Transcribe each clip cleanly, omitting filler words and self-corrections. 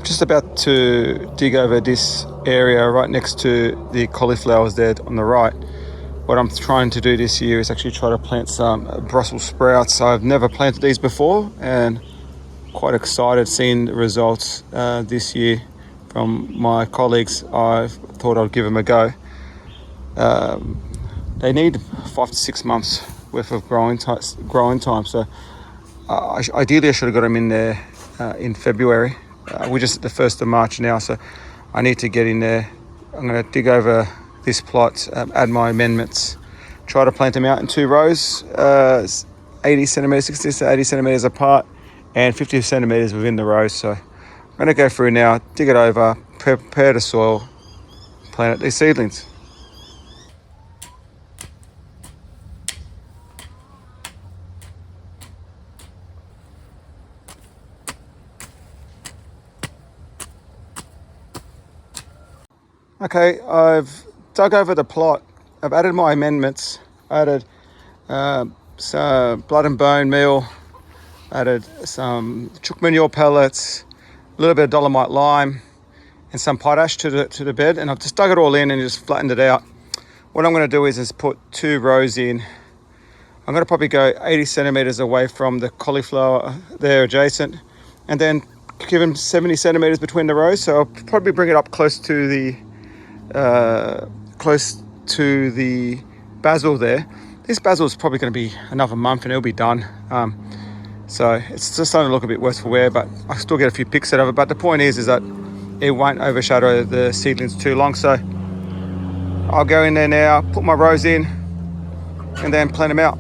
just about to dig over this area right next to the cauliflowers there on the right. What I'm trying to do this year is actually try to plant some Brussel sprouts. I've never planted these before and quite excited seeing the results this year from my colleagues. I thought I'd give them a go. They need 5 to 6 months worth of growing time. So ideally I should have got them in there in February. We're just at the 1st of March now, so I need to get in there. I'm going to dig over this plot, add my amendments, try to plant them out in 2 rows, 80 centimetres, 60 to 80 centimetres apart, and 50 centimetres within the rows. So I'm going to go through now, dig it over, prepare the soil, plant these seedlings. Okay, I've dug over the plot. I've added my amendments. Added some blood and bone meal. Added some chook manure pellets, a little bit of dolomite lime, and some potash to the bed. And I've just dug it all in and just flattened it out. What I'm going to do is put 2 rows in. I'm going to probably go 80 centimetres away from the cauliflower there adjacent, and then give them 70 centimetres between the rows. So I'll probably bring it up close to the basil there. This basil is probably going to be another month and it'll be done. So it's just starting to look a bit worse for wear, but I still get a few picks out of it. But the point is that it won't overshadow the seedlings too long. So I'll go in there now, put my rows in, and then plant them out.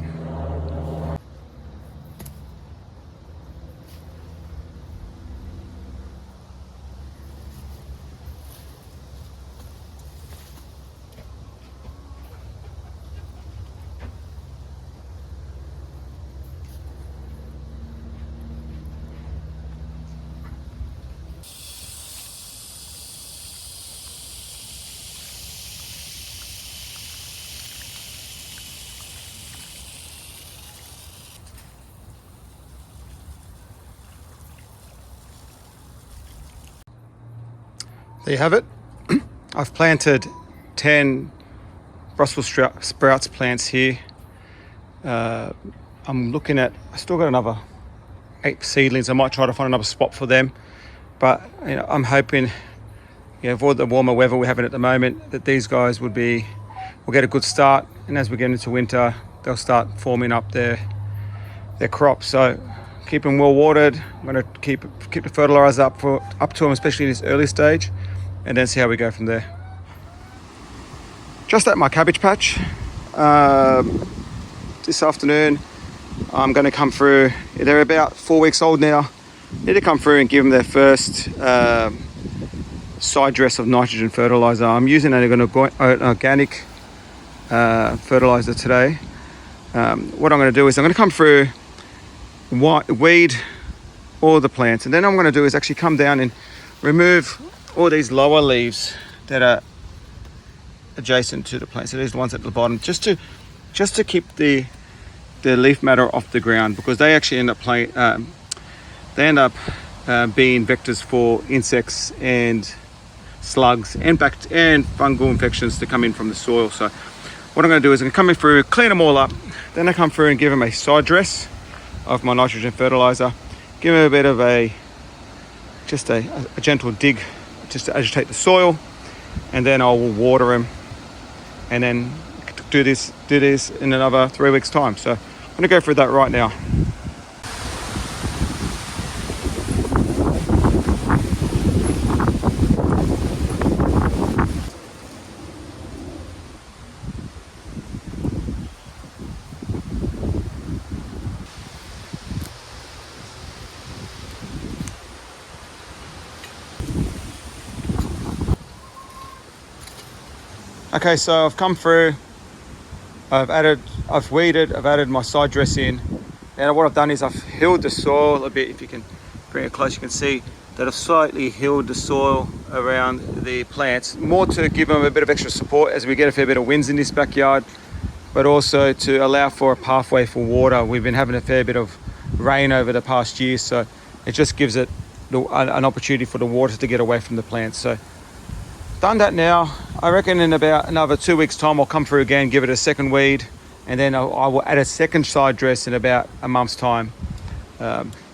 There you have it. I've planted 10 Brussels sprouts plants here. I'm looking at, I still got another 8 seedlings. I might try to find another spot for them, but I'm hoping, with all the warmer weather we're having at the moment, that these guys will get a good start, and as we get into winter, they'll start forming up their crops. So keep them well watered. I'm going to keep the fertiliser up to them, especially in this early stage, and then see how we go from there. Just at my cabbage patch this afternoon, I'm going to come through. They're about 4 weeks old now. Need to come through and give them their first side dress of nitrogen fertiliser. I'm using an organic fertiliser today. What I'm going to do is I'm going to come through, weed all the plants, and then I'm going to do is actually come down and remove all these lower leaves that are adjacent to the plant. So these ones at the bottom, just to keep the leaf matter off the ground, because they actually end up being vectors for insects and slugs and fungal infections to come in from the soil. So what I'm going to do is I'm going to come in through, clean them all up, then I come through and give them a side dress of my nitrogen fertilizer, give them a bit of a gentle dig just to agitate the soil, and then I will water them, and then do this in another 3 weeks time. So I'm going to go through that right now. Okay, so I've come through, I've weeded, I've added my side dress in, and what I've done is I've hilled the soil a bit. If you can bring it close, you can see that I've slightly hilled the soil around the plants, more to give them a bit of extra support as we get a fair bit of winds in this backyard, but also to allow for a pathway for water. We've been having a fair bit of rain over the past year, so it just gives it an opportunity for the water to get away from the plants. So done that now. I reckon in about another 2 weeks time I'll come through again, give it a second weed, and then I will add a second side dress in about a month's time.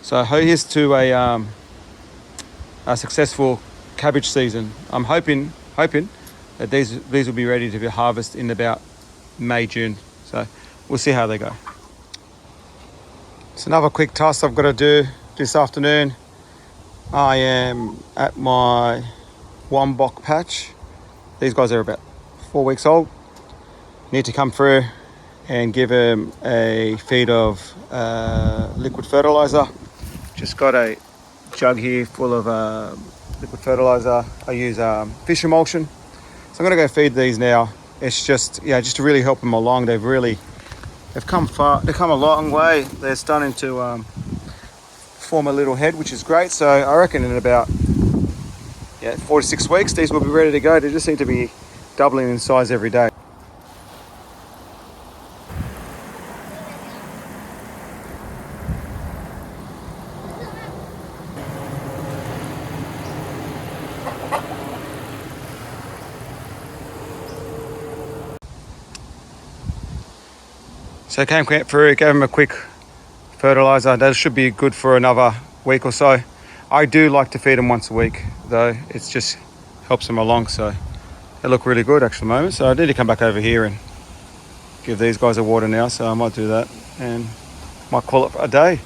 So here's to a successful cabbage season. I'm hoping that these will be ready to be harvested in about May, June. So we'll see how they go. It's another quick task I've got to do this afternoon. I am at my Wombok patch. These guys are about 4 weeks old. Need to come through and give them a feed of liquid fertiliser. Just got a jug here full of liquid fertiliser. I use fish emulsion. So I'm gonna go feed these now. It's just to really help them along. They've come far. They've come a long way. They're starting to form a little head, which is great. So I reckon in about 4 to 6 weeks, these will be ready to go. They just seem to be doubling in size every day. So I came through, gave them a quick fertiliser. That should be good for another week or so. I do like to feed them once a week though. It just helps them along. So they look really good actually at the moment. So I need to come back over here and give these guys a water now. So I might do that and might call it a day.